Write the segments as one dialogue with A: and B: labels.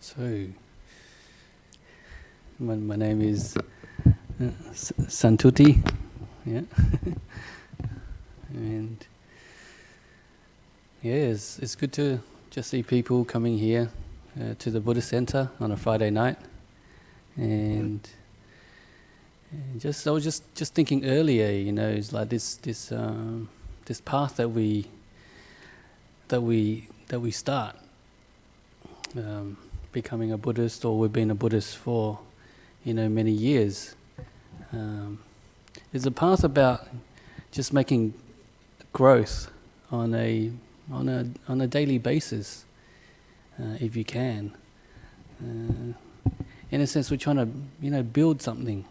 A: So, my name is Santutthi, yeah, and yeah, it's good to just see people coming here to the Buddhist Center on a Friday night, and I was just thinking earlier, it's like this path that we start. Becoming a Buddhist, or we've been a Buddhist for, many years. It's a path about just making growth on a daily basis, if you can. In a sense, we're trying to, build something,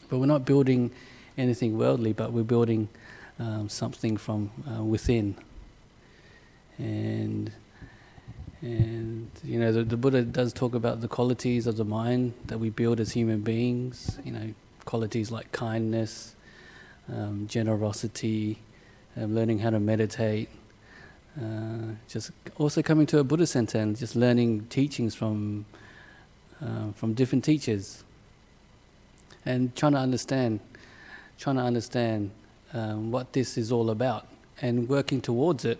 A: but we're not building anything worldly, but we're building something from within. And the Buddha does talk about the qualities of the mind that we build as human beings, qualities like kindness, generosity, learning how to meditate, just also coming to a Buddhist center and just learning teachings from different teachers, and trying to understand what this is all about and working towards it.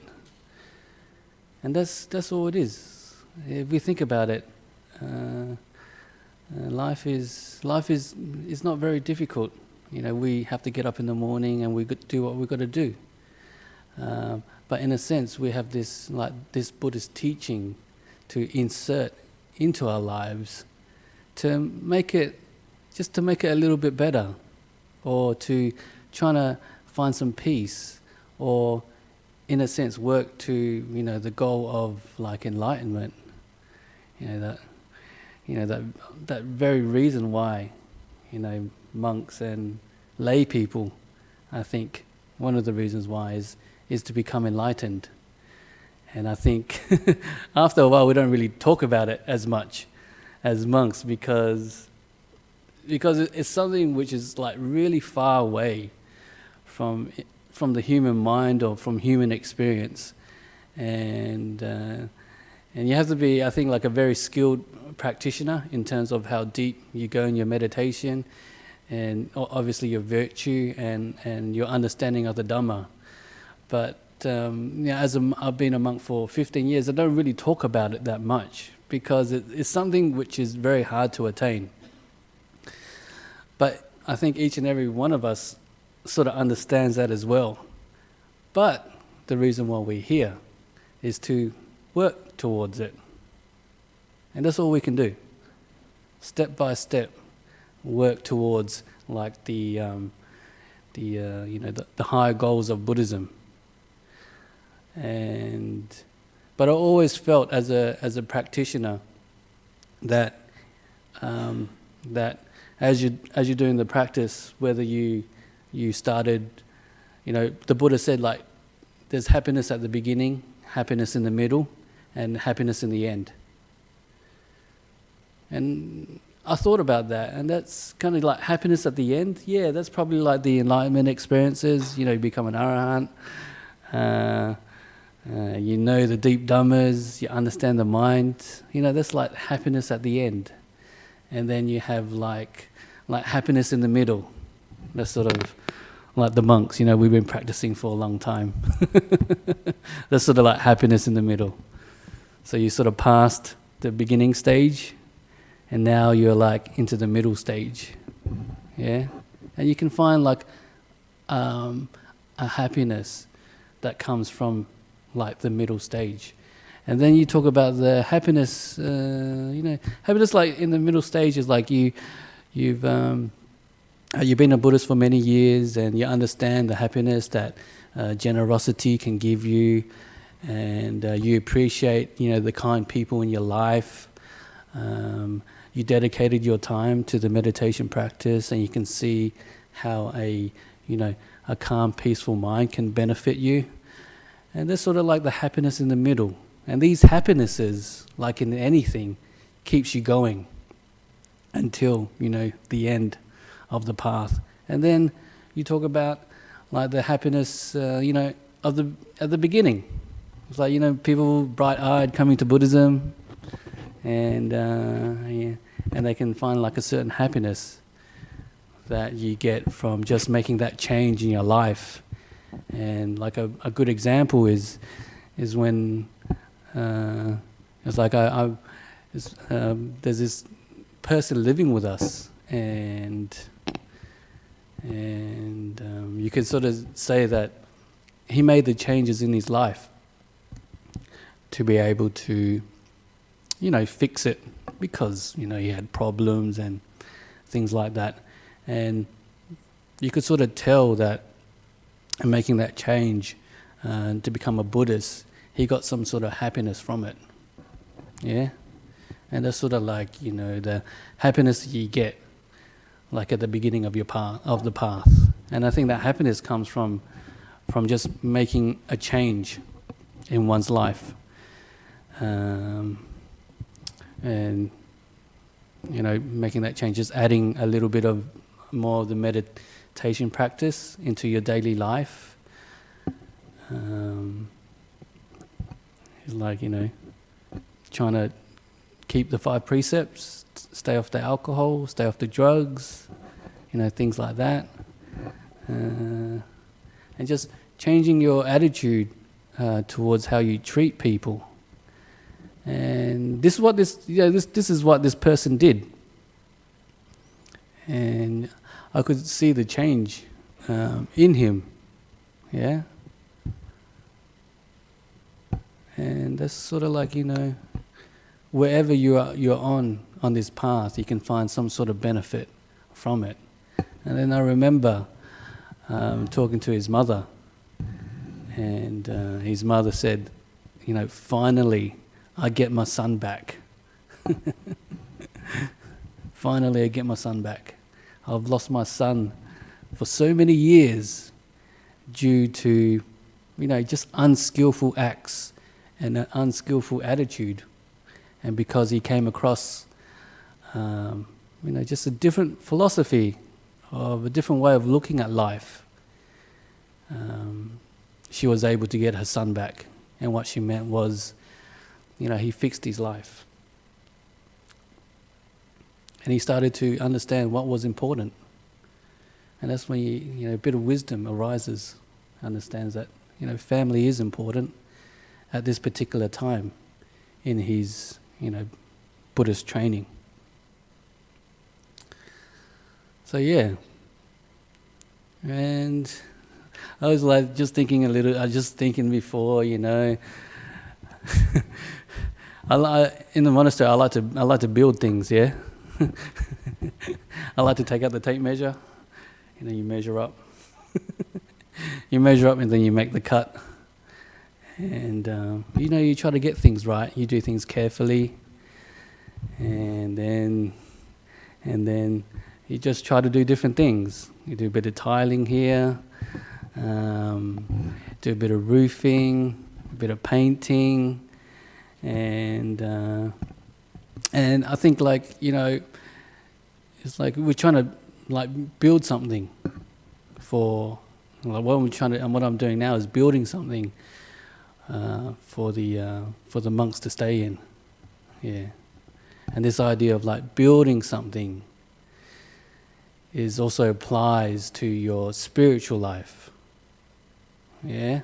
A: And that's all it is. If we think about it, life is not very difficult. We have to get up in the morning and we do what we've got to do. But in a sense, we have this Buddhist teaching to insert into our lives to make it a little bit better, or to try to find some peace, or in a sense work to the goal of enlightenment. That very reason why monks and lay people, I think one of the reasons why is to become enlightened. And I think after a while we don't really talk about it as much as monks, because it's something which is really far away from the human mind or from human experience, and you have to be, I think, a very skilled practitioner in terms of how deep you go in your meditation, and obviously your virtue and your understanding of the Dhamma. But I've been a monk for 15 years, I don't really talk about it that much, because it's something which is very hard to attain. But I think each and every one of us sort of understands that as well. But the reason why we're here is to work towards it. And that's all we can do. Step by step, work towards the higher goals of Buddhism. But I always felt as a practitioner that as you're doing the practice, whether you started, the Buddha said there's happiness at the beginning, happiness in the middle, and happiness in the end. And I thought about that, and that's kind of happiness at the end. Yeah, that's probably the enlightenment experiences, you become an arahant, the deep dhammas, you understand the mind, that's happiness at the end. And then you have happiness in the middle. That's sort of like the monks, we've been practicing for a long time. That's sort of happiness in the middle. So you sort of passed the beginning stage, and now you're into the middle stage. Yeah? And you can find a happiness that comes from the middle stage. And then you talk about the happiness, happiness in the middle stage is you've been a Buddhist for many years, and you understand the happiness that generosity can give you, and you appreciate the kind people in your life. You dedicated your time to the meditation practice, and you can see how a calm, peaceful mind can benefit you. And there's sort of the happiness in the middle. And these happinesses, in anything, keeps you going until, the end of the path. And then you talk about the happiness, at the beginning. It's people bright-eyed coming to Buddhism, and and they can find like a certain happiness that you get from just making that change in your life. And like a good example is when it's like there's this person living with us, and you can sort of say that he made the changes in his life to be able to, fix it, because, he had problems and things like that. And you could sort of tell that in making that change to become a Buddhist, he got some sort of happiness from it. Yeah? And that's sort of like, the happiness that you get like at the beginning of the path. And I think that happiness comes from just making a change in one's life. And making that change, just adding a little bit of more of the meditation practice into your daily life. It's like, trying to keep the 5 precepts, stay off the alcohol, stay off the drugs, things like that. And just changing your attitude towards how you treat people. And this is what this is what this person did. And I could see the change in him. Yeah? And that's sort of like, wherever you're on this path, you can find some sort of benefit from it. And then I remember talking to his mother, and his mother said, finally I get my son back. Finally I get my son back. I've lost my son for so many years due to, just unskillful acts and an unskillful attitude. And because he came across, just a different philosophy, of a different way of looking at life, she was able to get her son back. And what she meant was, he fixed his life. And he started to understand what was important. And that's when a bit of wisdom arises, understands that, family is important at this particular time in his, Buddhist training. So yeah. And I was like just thinking before, in the monastery I like to build things, yeah. I like to take out the tape measure, you measure up. You measure up and then you make the cut. And you try to get things right. You do things carefully, and then you just try to do different things. You do a bit of tiling here, do a bit of roofing, a bit of painting, and I think it's like we're trying to build something for what I'm doing now is building something for the monks to stay in. Yeah. And this idea of building something also applies to your spiritual life. Yeah?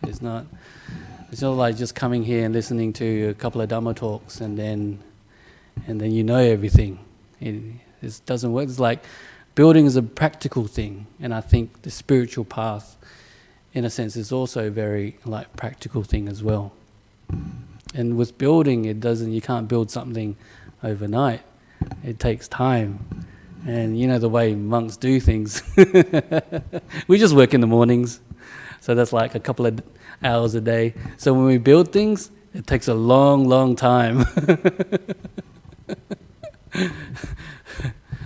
A: It's not like just coming here and listening to a couple of Dhamma talks and then everything. It doesn't work. It's like building is a practical thing, and I think the spiritual path, in a sense, is also a very practical thing as well. And with building, you can't build something overnight. It takes time. And the way monks do things. We just work in the mornings. So that's like a couple of hours a day. So when we build things, it takes a long, long time.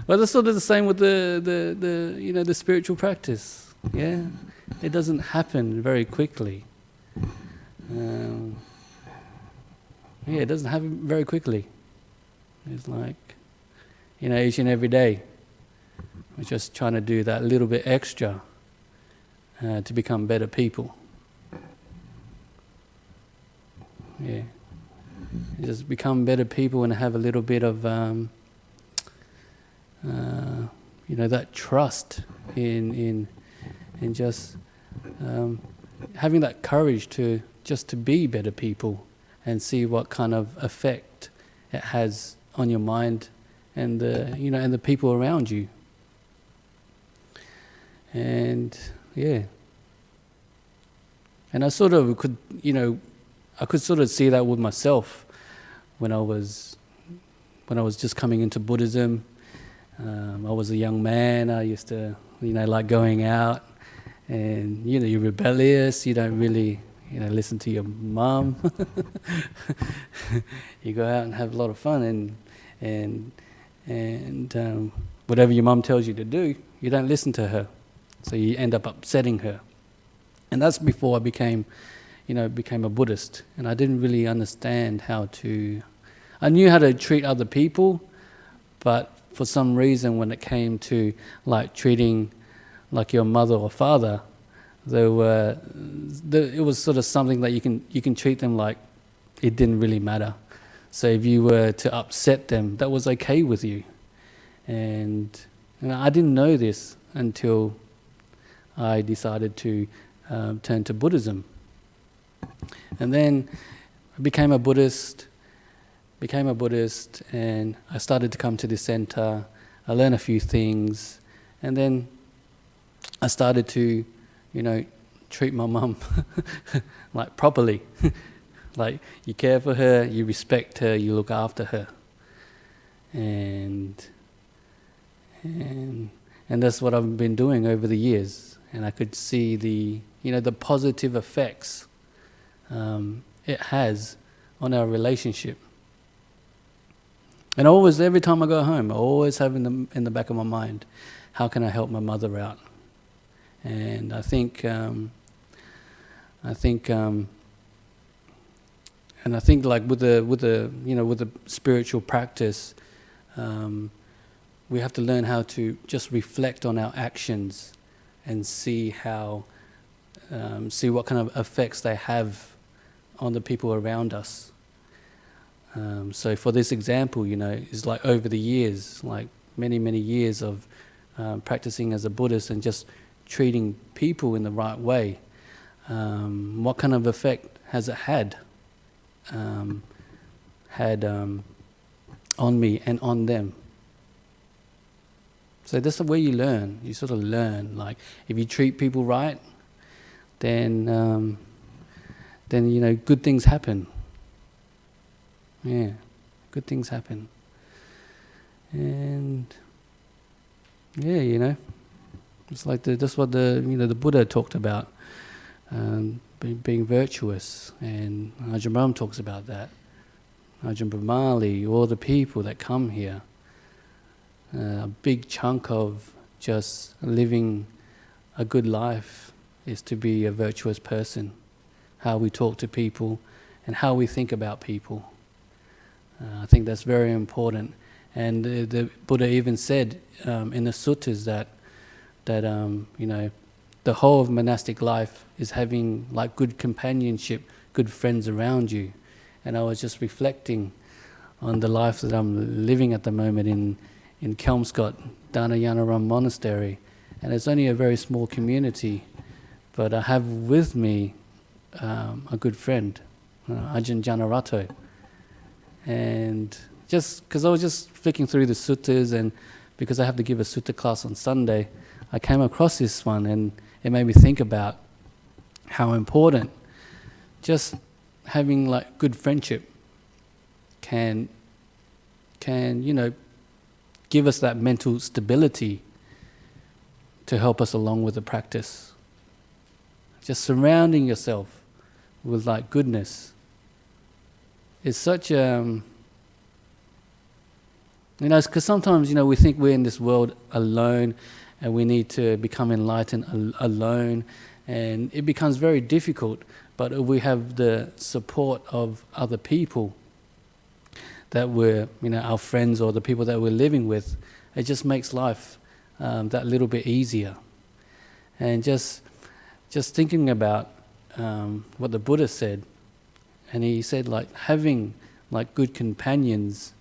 A: Well, that's sort of the same with the spiritual practice. Yeah? It doesn't happen very quickly. It doesn't happen very quickly. It's like, each and every day, we're just trying to do that little bit extra to become better people. Yeah. just become better people and have a little bit of that trust in just having that courage to be better people and see what kind of effect it has on your mind and the people around you. And yeah, and I sort of could sort of see that with myself when I was just coming into Buddhism. I was a young man. I used to like going out, and you're rebellious. You don't really listen to your mum. You go out and have a lot of fun, and whatever your mum tells you to do, you don't listen to her, so you end up upsetting her. And that's before I became a Buddhist, and I didn't really understand how to. I knew how to treat other people, but for some reason, when it came to like treating like your mother or father, it was sort of something that you can treat them like it didn't really matter. So if you were to upset them, that was okay with you. And I didn't know this until I decided to turn to Buddhism. And then I became a Buddhist, and I started to come to this center. I learned a few things, and then I started to, treat my mum like properly. Like you care for her, you respect her, you look after her, and that's what I've been doing over the years. And I could see the positive effects it has on our relationship. And every time I go home, I always have in the back of my mind, how can I help my mother out? And I think like with the spiritual practice, we have to learn how to just reflect on our actions and see what kind of effects they have on the people around us. So for this example, it's like over the years, like many, many years of practicing as a Buddhist and just treating people in the right way. What kind of effect has it had on me and on them? So that's the way you learn. You sort of learn, like if you treat people right, then good things happen. Yeah, good things happen. And yeah, it's like that's what the Buddha talked about, being virtuous, and Ajahn Brahm talks about that. Ajahn Brahmali, all the people that come here, a big chunk of just living a good life is to be a virtuous person. How we talk to people and how we think about people. I think that's very important. And the Buddha even said in the suttas that the whole of monastic life is having like good companionship, good friends around you. And I was just reflecting on the life that I'm living at the moment in Kelmscott, Dhanayanaram Monastery. And it's only a very small community, but I have with me a good friend, Ajahn Janarato. And just because I was just flicking through the suttas, and because I have to give a sutta class on Sunday, I came across this one, and it made me think about how important just having like good friendship can give us that mental stability to help us along with the practice. Just surrounding yourself with like goodness is such because sometimes we think we're in this world alone and we need to become enlightened alone, and it becomes very difficult. But if we have the support of other people that we're our friends or the people that we're living with, it just makes life that little bit easier. And just thinking about what the Buddha said, and he said like having like good companions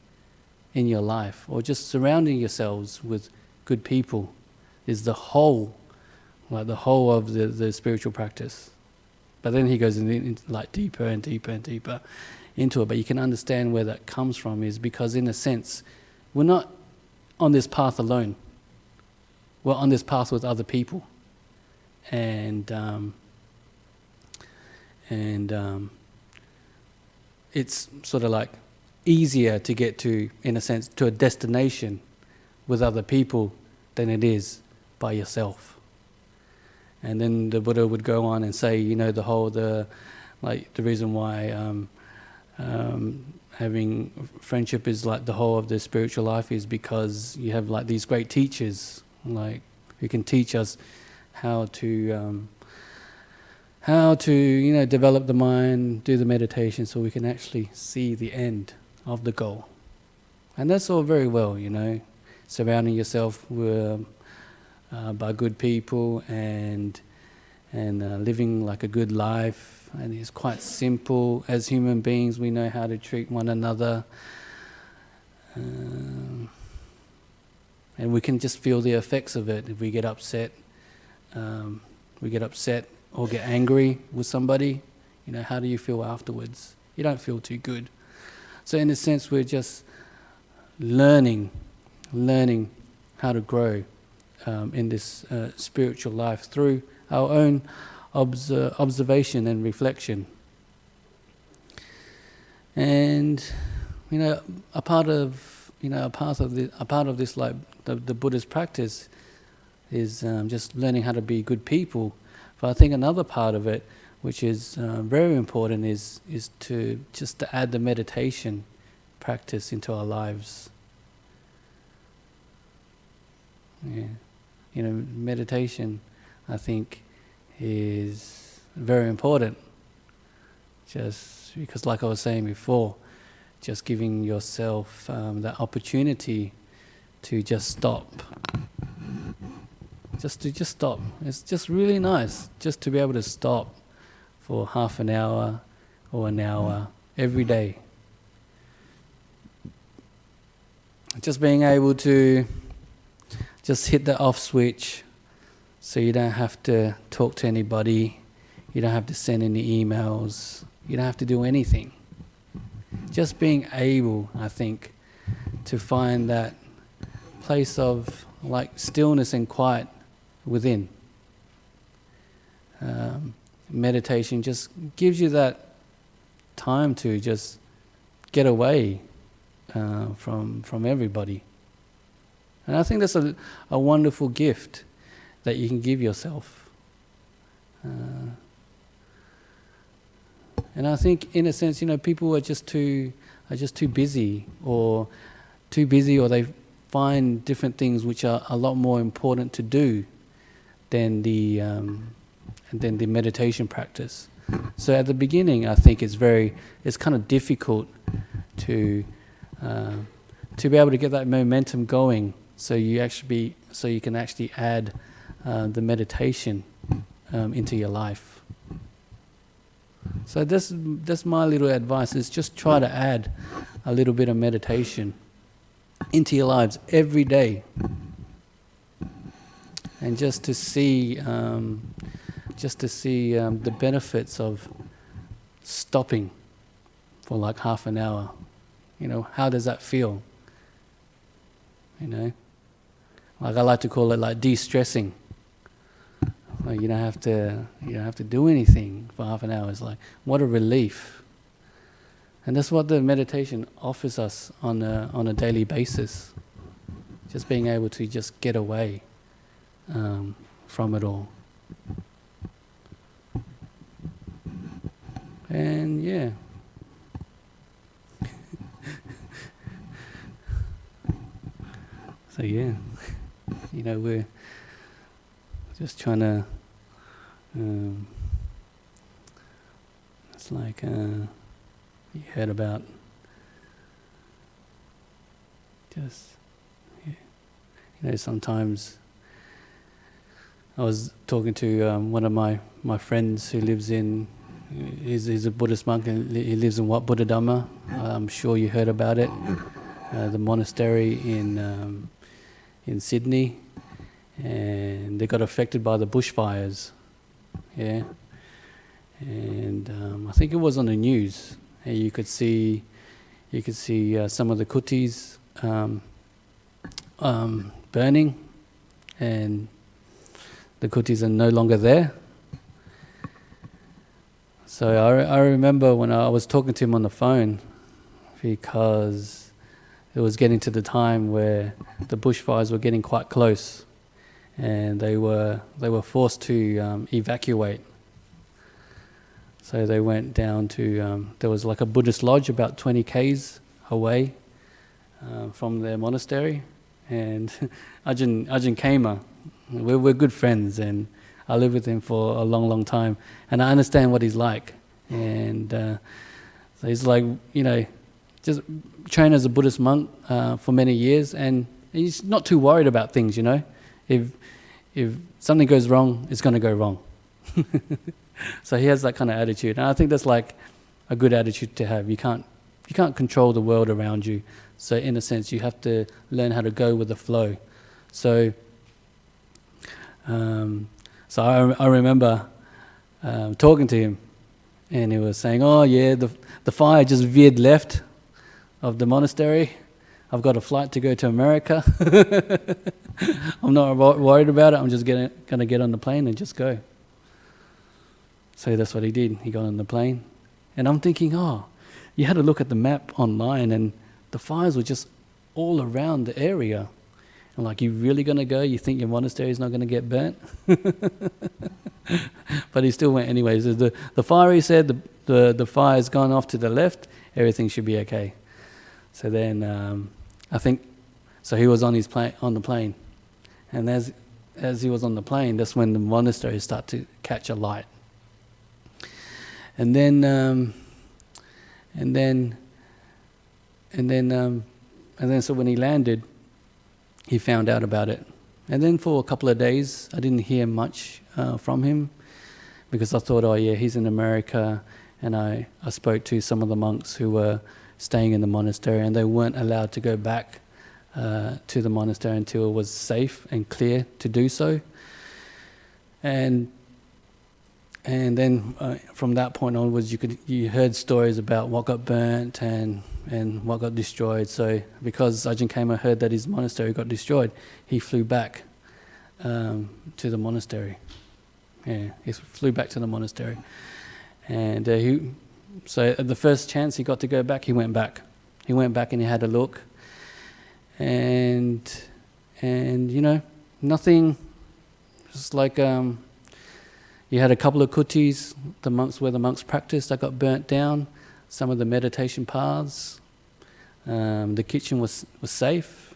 A: in your life, or just surrounding yourselves with good people, is the whole of the spiritual practice. But then he goes in like deeper and deeper and deeper into it. But you can understand where that comes from, is because in a sense, we're not on this path alone. We're on this path with other people. And it's sort of like easier to get to, in a sense, to a destination with other people than it is by yourself. And then the Buddha would go on and say, the reason why having friendship is like the whole of the spiritual life is because you have like these great teachers, like who can teach us how to develop the mind, do the meditation, so we can actually see the end of the goal. And that's all very well, surrounding yourself with, by good people and living like a good life. And it's quite simple. As human beings, we know how to treat one another. And we can just feel the effects of it. If we get upset, or get angry with somebody, how do you feel afterwards? You don't feel too good. So in a sense, we're just learning how to grow in this spiritual life through our own observation and reflection. And a part of this, like the Buddhist practice, is just learning how to be good people. But I think another part of it, which is very important, is to add the meditation practice into our lives. Yeah, meditation, I think, is very important. Just because, like I was saying before, just giving yourself that opportunity to just stop. Just stop. It's just really nice just to be able to stop for half an hour or an hour every day. Just being able to just hit the off switch, so you don't have to talk to anybody, you don't have to send any emails, you don't have to do anything. Just being able, I think, to find that place of like stillness and quiet within. Meditation just gives you that time to just get away from everybody. And I think that's a wonderful gift that you can give yourself. And I think, in a sense, people are just too busy, or they find different things which are a lot more important to do than the meditation practice. So at the beginning, I think it's kind of difficult to be able to get that momentum going. So you can actually add the meditation into your life. So that's my little advice, is just try to add a little bit of meditation into your lives every day, and just to see the benefits of stopping for like half an hour. How does that feel? Like I like to call it like de-stressing. Like you don't have to do anything for half an hour. It's like, what a relief. And that's what the meditation offers us on a daily basis. Just being able to just get away from it all. And yeah. So yeah, we're just trying to, it's like, you heard about just, sometimes I was talking to one of my friends who lives in, he's a Buddhist monk, and he lives in Wat Buddha Dhamma. I'm sure you heard about it. The monastery in Sydney, and they got affected by the bushfires. Yeah, and I think it was on the news, and you could see some of the kutis burning, and the kutis are no longer there. So I remember when I was talking to him on the phone, because it was getting to the time where the bushfires were getting quite close, and they were forced to evacuate. So they went down to there was like a Buddhist lodge about 20 k's away from their monastery, and Ajahn Kema, we're good friends, and I lived with him for a long, long time, and I understand what he's like. And so he's like, just trained as a Buddhist monk for many years, and he's not too worried about things, If something goes wrong, it's going to go wrong. So he has that kind of attitude, and I think that's like a good attitude to have. You can't control the world around you, so in a sense you have to learn how to go with the flow. So I remember talking to him, and he was saying, "Oh yeah, the fire just veered left of the monastery. I've got a flight to go to America. I'm not worried about it. I'm just going to get on the plane and just go." So that's what he did. He got on the plane, and I'm thinking, oh, you had to look at the map online, and the fires were just all around the area. I'm like, you really going to go? You think your monastery is not going to get burnt? But he still went anyways. The fire, he said, the fire's gone off to the left, everything should be okay. So then I think, so he was on the plane. And as he was on the plane, that's when the monastery started to catch a light. And then so when he landed, he found out about it. And then for a couple of days, I didn't hear much from him, because I thought, oh yeah, he's in America. And I spoke to some of the monks who were staying in the monastery, and they weren't allowed to go back to the monastery until it was safe and clear to do so. And then from that point onwards, you heard stories about what got burnt and what got destroyed. So because Ajahn Kema heard that his monastery got destroyed, he flew back to the monastery. Yeah, he flew back to the monastery, and so at the first chance he got to go back, he went back. He went back and he had a look, and nothing. Just like you had a couple of kutis, where the monks practiced, that got burnt down. Some of the meditation paths. The kitchen was safe.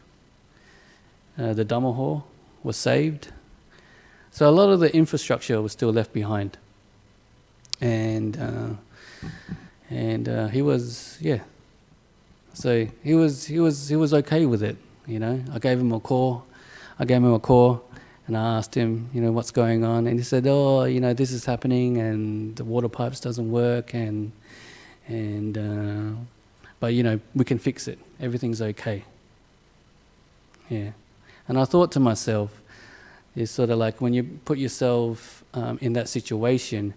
A: The Dhamma hall was saved. So a lot of the infrastructure was still left behind. And he was, yeah. So he was okay with it, I gave him a call. And I asked him, what's going on, and he said, oh, this is happening, and the water pipes doesn't work, but we can fix it. Everything's okay. Yeah, and I thought to myself, it's sort of like when you put yourself in that situation,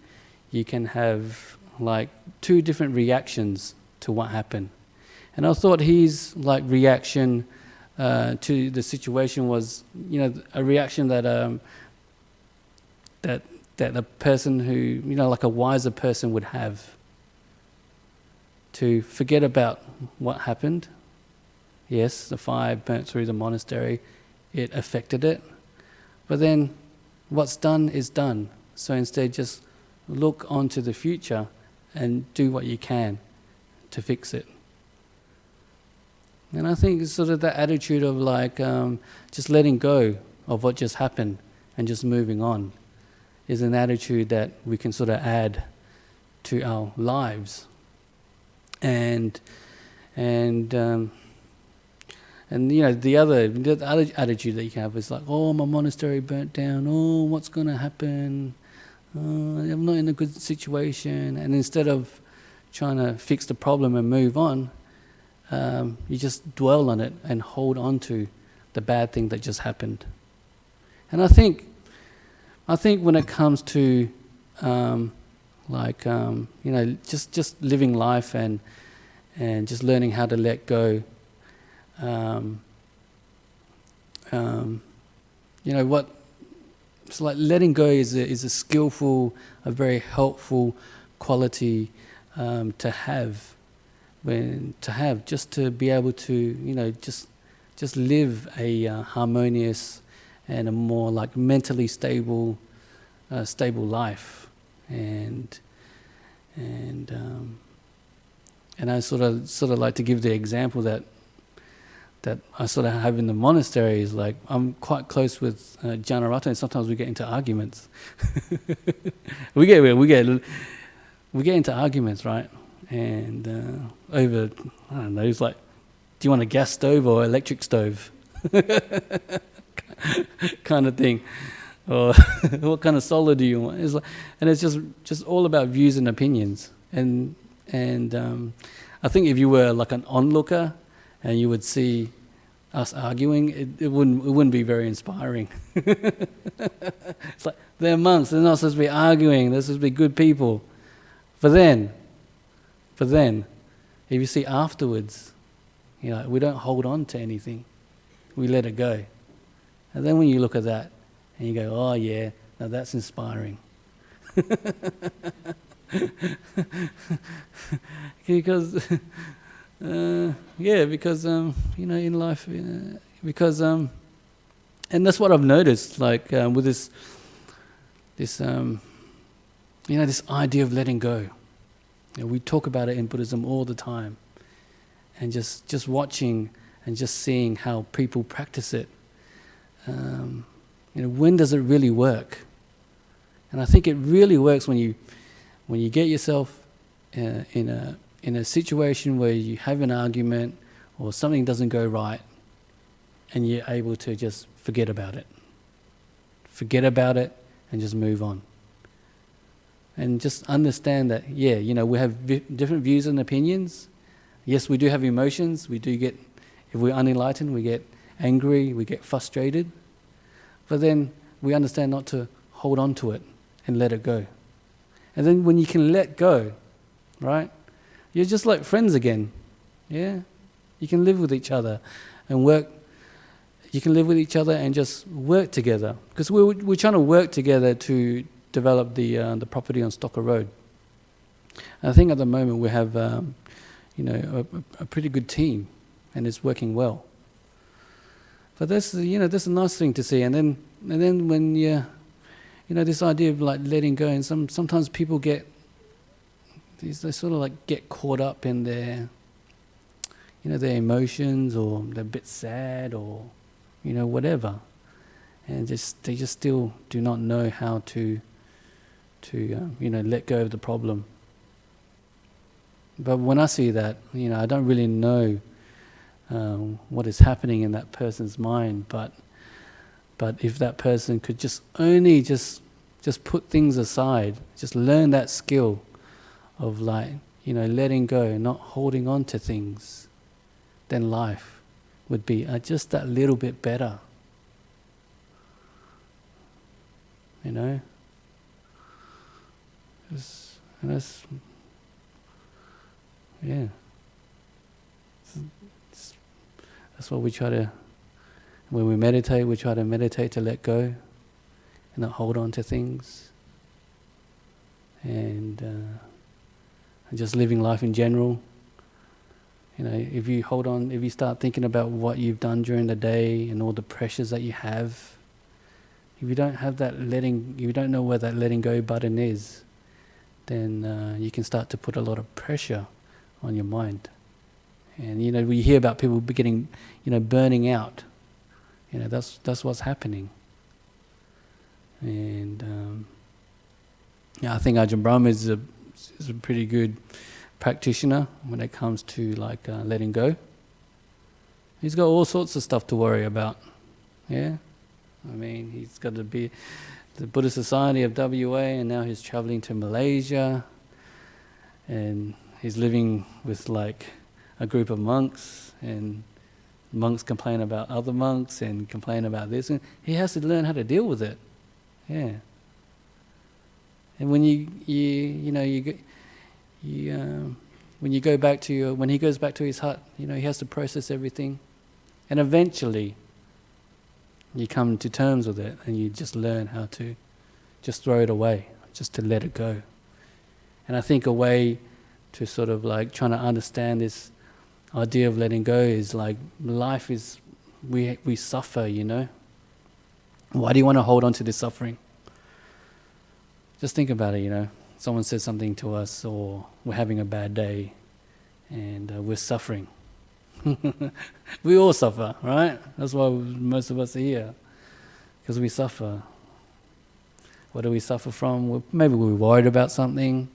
A: you can have like two different reactions to what happened, and I thought his reaction to the situation was, a reaction that a person who, like a wiser person would have, to forget about what happened. Yes, the fire burnt through the monastery, it affected it, but then what's done is done. So instead, just look onto the future and do what you can to fix it. And I think it's sort of that attitude of just letting go of what just happened and just moving on is an attitude that we can sort of add to our lives. And the other attitude that you can have is like, oh, my monastery burnt down, oh, what's going to happen? I'm not in a good situation. And instead of trying to fix the problem and move on, you just dwell on it and hold on to the bad thing that just happened. And I think when it comes to just living life and just learning how to let go, what it's like, letting go is a skillful, a very helpful quality to have, just to be able to just live a harmonious and a more like mentally stable life, and I sort of like to give the example that I sort of have in the monastery is like I'm quite close with Janarata, and sometimes we get into arguments. we get into arguments, right? And over, I don't know, it's like, do you want a gas stove or electric stove? kind of thing. Or what kind of solar do you want? It's like, and it's just all about views and opinions. And I think if you were like an onlooker and you would see us arguing, it wouldn't be very inspiring. It's like, they're monks, they're not supposed to be arguing, they're supposed to be good people. But then, if you see afterwards, we don't hold on to anything. We let it go. And then when you look at that, and you go, oh yeah, now that's inspiring. Because, in life, and that's what I've noticed, like with this idea of letting go. We talk about it in Buddhism all the time, and just watching and just seeing how people practice it. When does it really work? And I think it really works when you get yourself in a situation where you have an argument or something doesn't go right, and you're able to just forget about it and just move on. And just understand that, we have different views and opinions. Yes, we do have emotions. We do get, if we're unenlightened, we get angry, we get frustrated. But then we understand not to hold on to it and let it go. And then when you can let go, right, you're just like friends again. Yeah? You can live with each other and work. You can live with each other and just work together. Because we're trying to work together to develop the property on Stocker Road. And I think at the moment we have a pretty good team, and it's working well. But that's that's a nice thing to see. And then when this idea of like letting go, and sometimes people they sort of like get caught up in their their emotions, or they're a bit sad, or whatever, and they just still do not know how to let go of the problem. But when I see that, I don't really know what is happening in that person's mind, but if that person could just only just put things aside, just learn that skill of letting go, not holding on to things, then life would be just that little bit better. And that's that's what we try to, when we meditate, we try to meditate to let go and not hold on to things, and just living life in general. If you start thinking about what you've done during the day and all the pressures that you have, if you don't have that you don't know where that letting go button is, then you can start to put a lot of pressure on your mind. And we hear about people getting, burning out. That's what's happening. And I think Ajahn Brahma is a pretty good practitioner when it comes to letting go. He's got all sorts of stuff to worry about. Yeah, I mean, he's got to be the Buddhist Society of WA, and now he's traveling to Malaysia, and he's living with a group of monks, and monks complain about other monks and complain about this, and he has to learn how to deal with it. Yeah. And when when he goes back to his hut, he has to process everything, and eventually you come to terms with it, and you just learn how to just throw it away, just to let it go. And I think a way to sort of like trying to understand this idea of letting go is like, life is, we suffer, Why do you want to hold on to this suffering? Just think about it, Someone says something to us, or we're having a bad day, and we're suffering. We all suffer, right? That's why most of us are here, because we suffer. What do we suffer from? Well, maybe we're worried about something.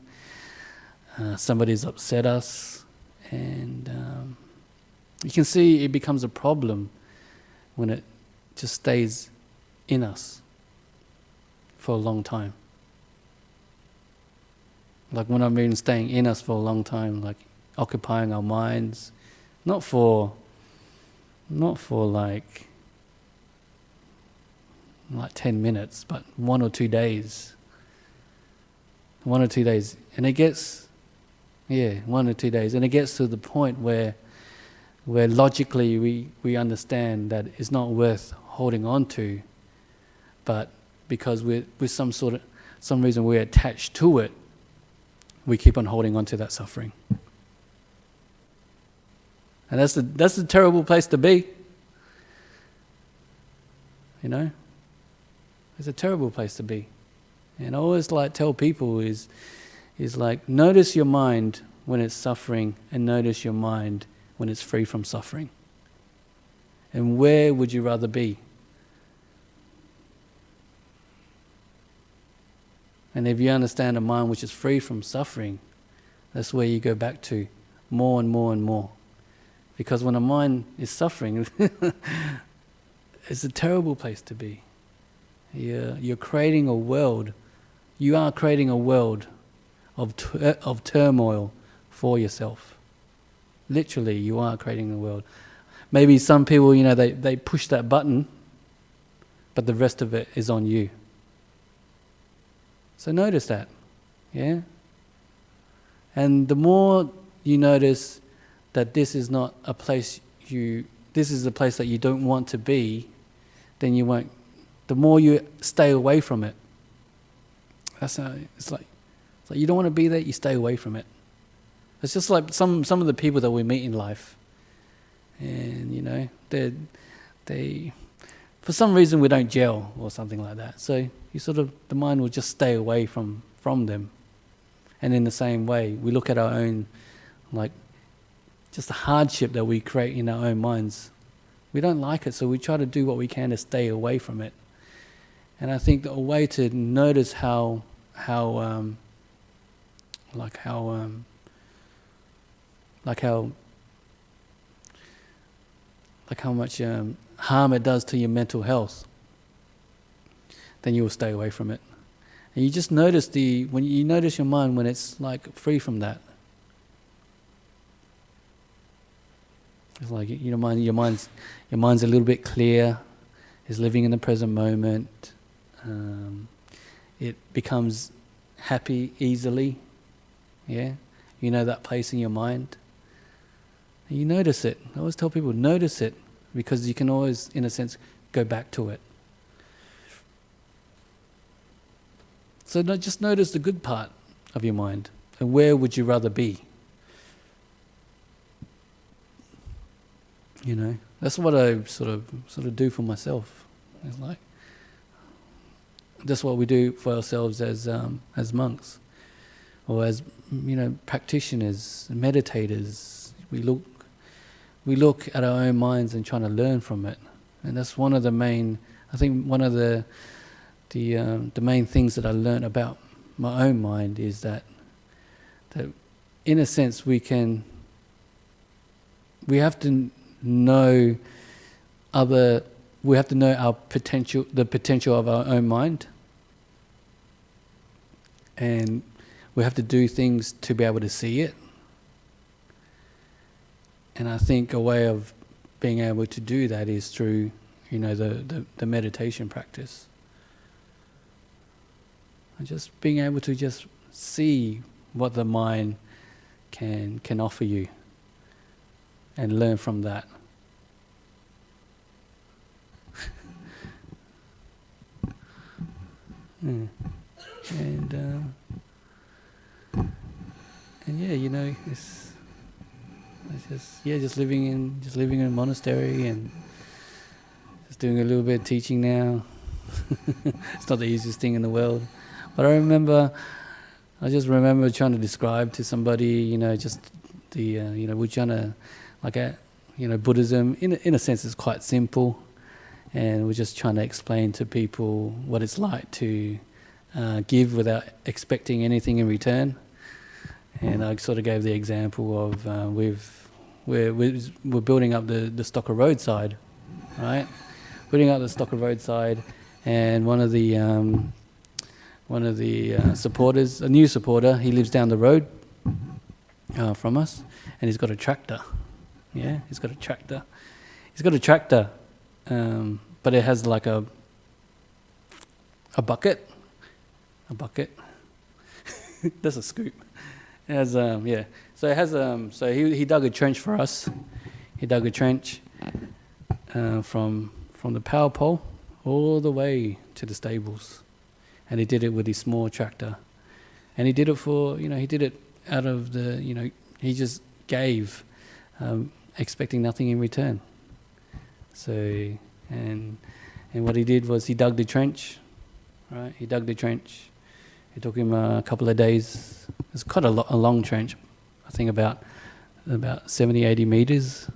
A: Somebody's upset us, and you can see it becomes a problem when it just stays in us for a long time. Like when I mean staying in us for a long time, like occupying our minds, not for like 10 minutes, but 1 or 2 days. 1 or 2 days. And it gets, 1 or 2 days. And it gets to the point where logically we understand that it's not worth holding on to, but because with some reason we're attached to it, we keep on holding on to that suffering. And that's a terrible place to be. It's a terrible place to be. And I always tell people is like, notice your mind when it's suffering, and notice your mind when it's free from suffering. And where would you rather be? And if you understand a mind which is free from suffering, that's where you go back to more and more and more. Because when a mind is suffering, it's a terrible place to be. You're creating a world. You are creating a world of turmoil for yourself. Literally, you are creating a world. Maybe some people, they push that button, but the rest of it is on you. So notice that, yeah? And the more you notice that this is not a place this is a place that you don't want to be, then you won't. The more you stay away from it, that's how it's like you don't want to be there, you stay away from it. It's just like some of the people that we meet in life, and they for some reason we don't gel or something like that. So the mind will just stay away from them. And in the same way, we look at our own, just the hardship that we create in our own minds. We don't like it, so we try to do what we can to stay away from it. And I think a way to notice how much harm it does to your mental health, then you will stay away from it. And you just notice when you notice your mind when it's free from that. It's like your mind's a little bit clear. It's living in the present moment. It becomes happy easily. Yeah, that place in your mind. And you notice it. I always tell people, notice it, because you can always, in a sense, go back to it. So just notice the good part of your mind, and where would you rather be? That's what I sort of do for myself. It's like that's what we do for ourselves as monks, or as practitioners, meditators. We look at our own minds and trying to learn from it, and that's one of the main. I think one of the main things that I learned about my own mind is that in a sense we have to know our potential, the potential of our own mind, and we have to do things to be able to see it. And I think a way of being able to do that is through, the meditation practice. And just being able to just see what the mind can offer you and learn from that. And yeah, it's just living in a monastery and just doing a little bit of teaching now. It's not the easiest thing in the world, but I just remember trying to describe to somebody, just the we're trying to Buddhism in a sense is quite simple, and we're just trying to explain to people what it's like to give without expecting anything in return. And I sort of gave the example of we're building up the Stocker roadside, right? Building up the Stocker roadside, and one of the supporters, a new supporter, he lives down the road from us, and he's got a tractor. Yeah, he's got a tractor. But it has like a bucket. That's a scoop. It has So it has So he dug a trench for us. He dug a trench from the power pole all the way to the stables, and he did it with his small tractor. And he did it for he did it out of the he just gave, expecting nothing in return. So and what he did was he dug the trench, right? He dug the trench. It took him a couple of days. It's quite a long trench, I think about 70, 80 meters.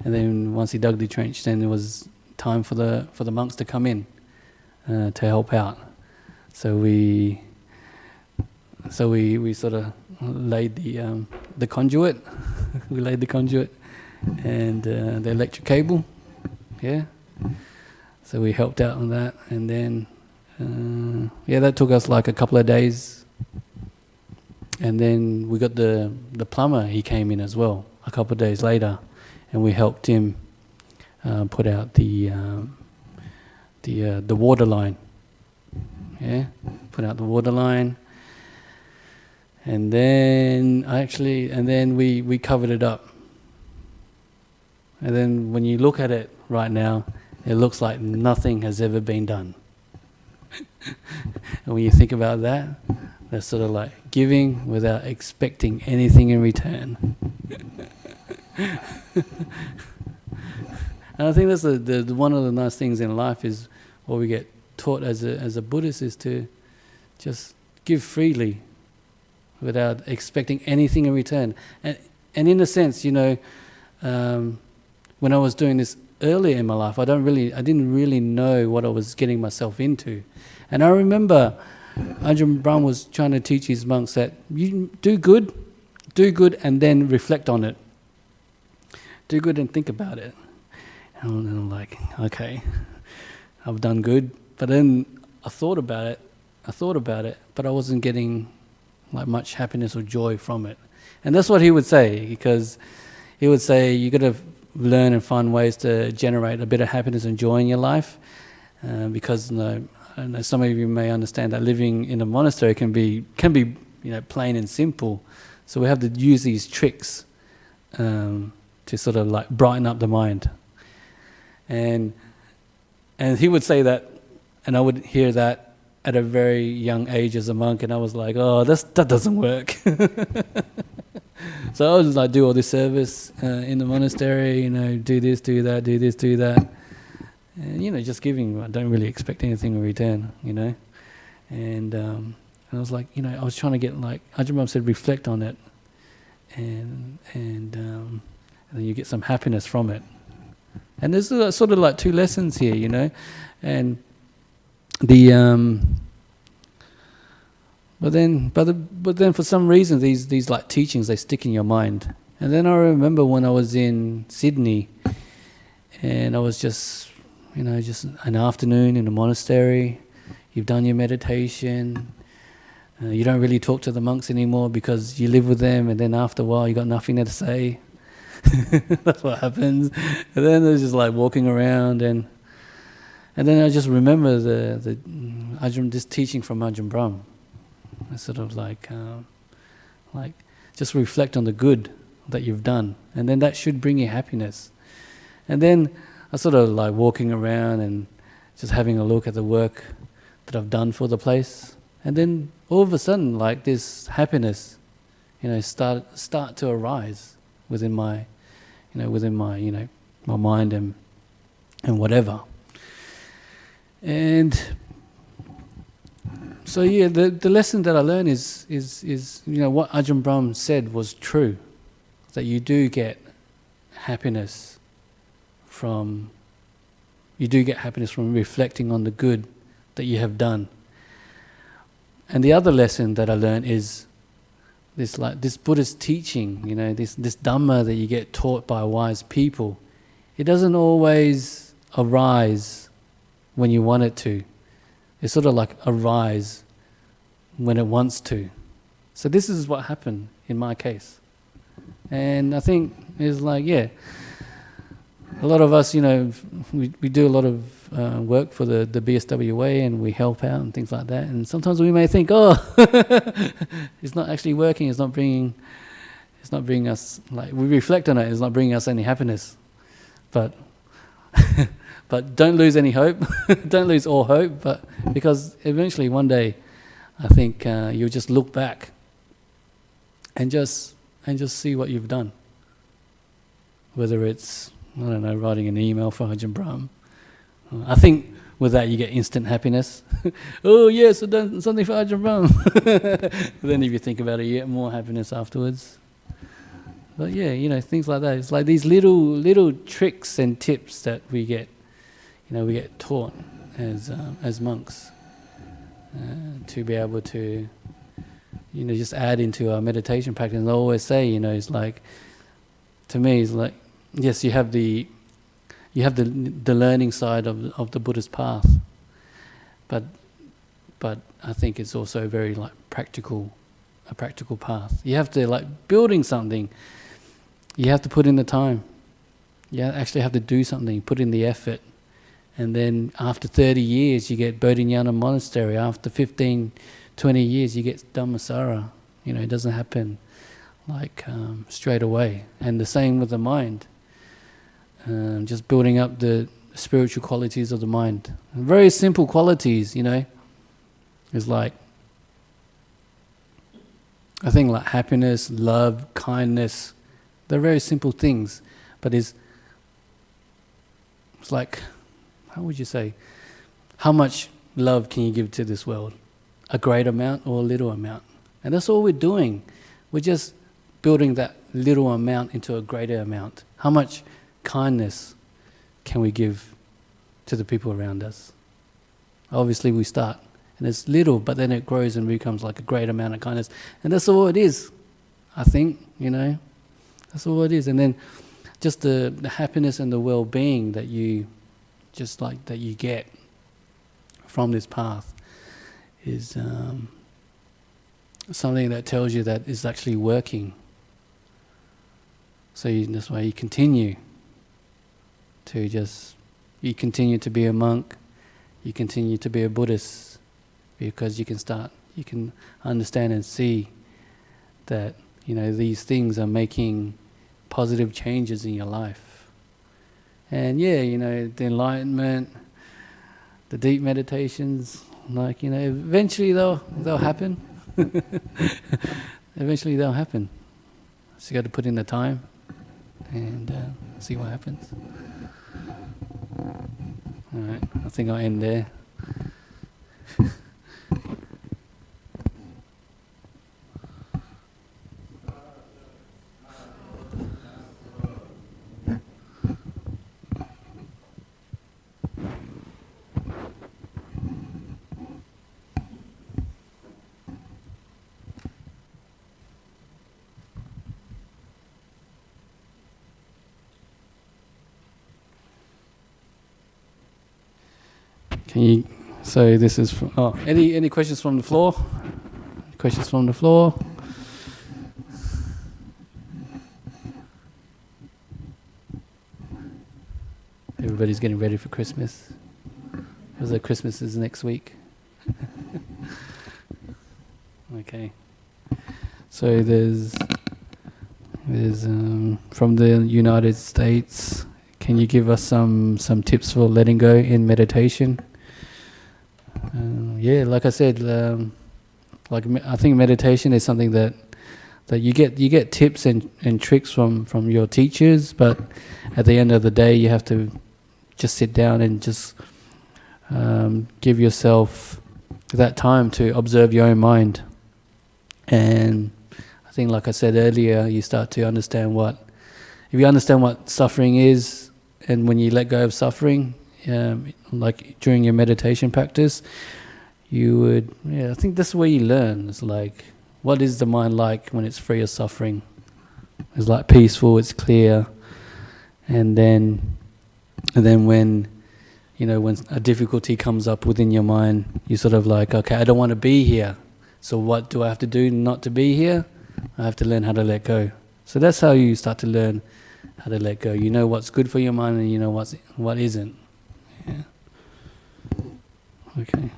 A: And then once he dug the trench, then it was time for the monks to come in to help out. So we sort of laid the conduit. We laid the conduit and the electric cable. Yeah. So we helped out on that, and then that took us like a couple of days. And then we got the plumber. He came in as well a couple of days later, and we helped him put out the water line. Yeah, put out the water line, and then we covered it up. And then when you look at it right now, it looks like nothing has ever been done. And when you think about that, that's sort of like giving without expecting anything in return. And I think that's the one of the nice things in life is what we get taught as a Buddhist is to just give freely without expecting anything in return. And in a sense, when I was doing this earlier in my life, I didn't really know what I was getting myself into. And I remember Ajahn Brahm was trying to teach his monks that you do good, and then reflect on it. Do good and think about it. And I'm like, okay, I've done good. But then I thought about it, but I wasn't getting like much happiness or joy from it. And that's what he would say, because he would say you got to learn and find ways to generate a bit of happiness and joy in your life, because I know some of you may understand that living in a monastery can be plain and simple. So we have to use these tricks to sort of like brighten up the mind. And he would say that, and I would hear that at a very young age as a monk, and I was like, oh, that doesn't work. So I would like do all this service in the monastery, do this, do that, do this, do that. And, just giving. I don't really expect anything in return, And I was like, I was trying to get like, Ajahn Brahm said, reflect on it. And then you get some happiness from it. And there's sort of like two lessons here, And but then for some reason these like teachings, they stick in your mind. And then I remember when I was in Sydney, and I was just an afternoon in a monastery. You've done your meditation. You don't really talk to the monks anymore because you live with them, and then after a while you got nothing to say. That's what happens. And then there's just like walking around, and then I just remember the this teaching from Ajahn Brahm. I sort of like just reflect on the good that you've done, and then that should bring you happiness. And then I sort of like walking around and just having a look at the work that I've done for the place, and then all of a sudden, like this happiness, start to arise within my, my mind and whatever. And so yeah, the lesson that I learned is what Ajahn Brahm said was true, that you do get happiness from reflecting on the good that you have done. And the other lesson that I learned is this Buddhist teaching, this Dhamma that you get taught by wise people. It doesn't always arise when you want it to. It sort of like arise when it wants to. So this is what happened in my case. And I think it's like, a lot of us, we do a lot of work for the BSWA, and we help out and things like that. And sometimes we may think, it's not actually working. It's not bringing us, like, we reflect on it. It's not bringing us any happiness. But but don't lose any hope. Don't lose all hope. But because eventually, one day, I think you'll just look back and just see what you've done. Whether it's, I don't know, writing an email for Ajahn Brahm. I think with that you get instant happiness. Oh yes, I've done something for Ajahn Brahm. Then if you think about it, you get more happiness afterwards. But yeah, things like that. It's like these little tricks and tips that we get, we get taught as monks to be able to, just add into our meditation practice. And I always say, it's like, to me, it's like, yes, you have the learning side of the Buddhist path, but I think it's also very like a practical path. You have to, like building something, you have to put in the time. You actually have to do something, put in the effort, and then after 30 years you get Bodhinyana Monastery. After 15, 20 years you get Dhammasara. It doesn't happen like straight away. And the same with the mind. Just building up the spiritual qualities of the mind. Very simple qualities, It's like, I think like happiness, love, kindness, they're very simple things. But it's like, how would you say, how much love can you give to this world? A great amount or a little amount? And that's all we're doing. We're just building that little amount into a greater amount. How much kindness can we give to the people around us? Obviously we start and it's little, but then it grows and becomes like a great amount of kindness. And that's all it is, I think, That's all it is. And then just the happiness and the well-being that you get from this path is something that tells you that it's actually working. So that's why you continue to be a monk, you continue to be a Buddhist, because you can understand and see that these things are making positive changes in your life. And the enlightenment, the deep meditations, eventually they'll happen. Eventually they'll happen. So you got to put in the time and see what happens. All right, I think I'll end there. So this is from, any questions from the floor? Questions from the floor? Everybody's getting ready for Christmas. Because Christmas is next week. Okay. So there's from the United States. Can you give us some tips for letting go in meditation? Yeah, like I said, I think meditation is something that you get tips and tricks from your teachers, but at the end of the day, you have to just sit down and just give yourself that time to observe your own mind. And I think, like I said earlier, you start to understand if you understand what suffering is, and when you let go of suffering, like during your meditation practice, you would, I think that's where you learn. It's like, what is the mind like when it's free of suffering? It's like peaceful, it's clear, and then when when a difficulty comes up within your mind, you sort of like, okay, I don't want to be here. So what do I have to do not to be here? I have to learn how to let go. So that's how you start to learn how to let go. You know what's good for your mind, and you know what isn't. Yeah. Okay.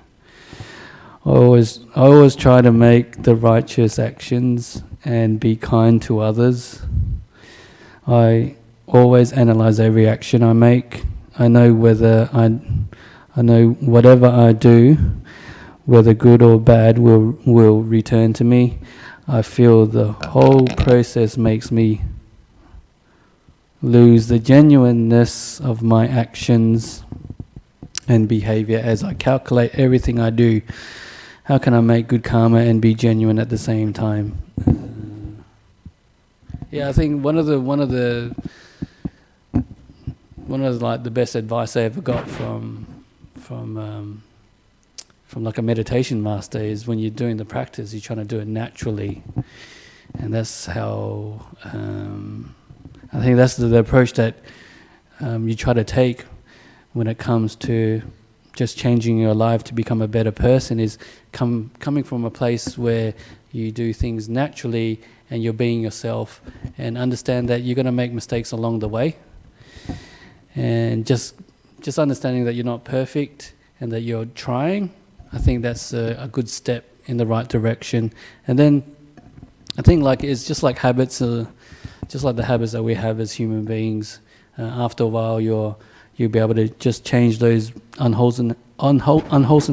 A: I always try to make the righteous actions and be kind to others. I always analyze every action I make. I know whatever I do, whether good or bad, will return to me. I feel the whole process makes me lose the genuineness of my actions and behavior as I calculate everything I do. How can I make good karma and be genuine at the same time? I think one of the like the best advice I ever got from like a meditation master is, when you're doing the practice, you're trying to do it naturally, and that's how I think that's the approach that you try to take when it comes to just changing your life to become a better person, is coming from a place where you do things naturally and you're being yourself, and understand that you're going to make mistakes along the way, and just understanding that you're not perfect and that you're trying. I think that's a good step in the right direction. And then I think it's just like habits, just like the habits that we have as human beings. After a while, you'll be able to just change those unwholesome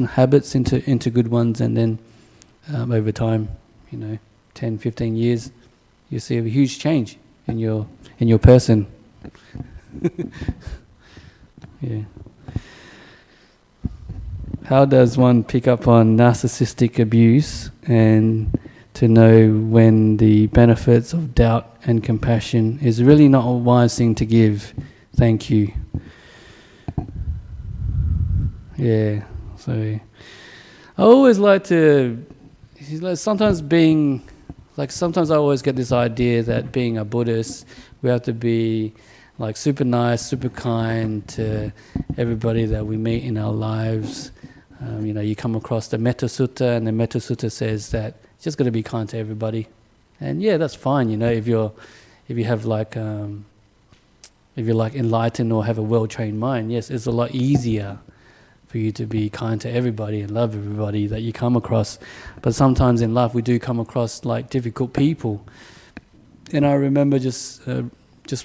A: habits into good ones, and then over time, 10, 15 years, you see a huge change in your person. Yeah. How does one pick up on narcissistic abuse, and to know when the benefits of doubt and compassion is really not a wise thing to give? Thank you. Yeah, so I always like to, sometimes I always get this idea that being a Buddhist, we have to be like super nice, super kind to everybody that we meet in our lives. You come across the Metta Sutta, and the Metta Sutta says that it's just got to be kind to everybody. And yeah, that's fine, if you're like enlightened or have a well-trained mind. Yes, it's a lot easier for you to be kind to everybody and love everybody that you come across. But sometimes in life we do come across like difficult people. And I remember just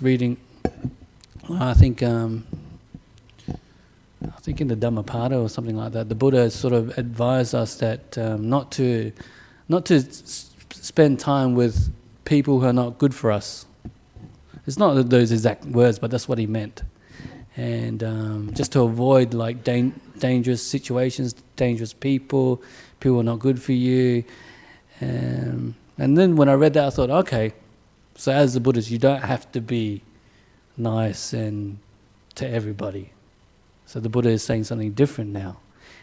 A: reading, I think in the Dhammapada or something like that, the Buddha sort of advised us that not to spend time with people who are not good for us. It's not those exact words, but that's what he meant. And just to avoid like dangerous situations, dangerous people who are not good for you. And then when I read that, I thought, okay, so as a Buddhist, you don't have to be nice and to everybody. So the Buddha is saying something different now.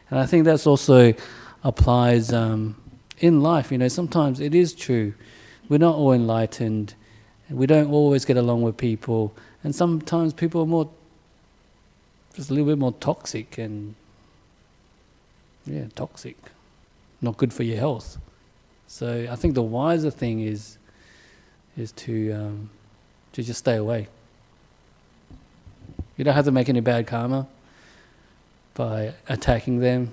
A: And I think that's also applies in life. Sometimes it is true. We're not all enlightened. We don't always get along with people. And sometimes people are just a little bit more toxic and, toxic. Not good for your health. So I think the wiser thing is to just stay away. You don't have to make any bad karma by attacking them.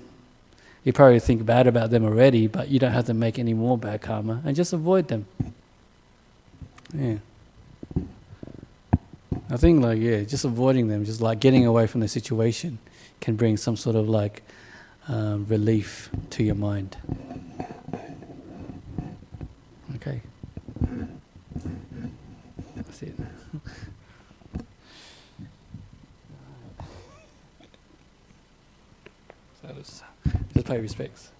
A: You probably think bad about them already, but you don't have to make any more bad karma, and just avoid them. Yeah. I think just avoiding them, just like getting away from the situation can bring some sort of relief to your mind. Okay. That's it. So just pay respects.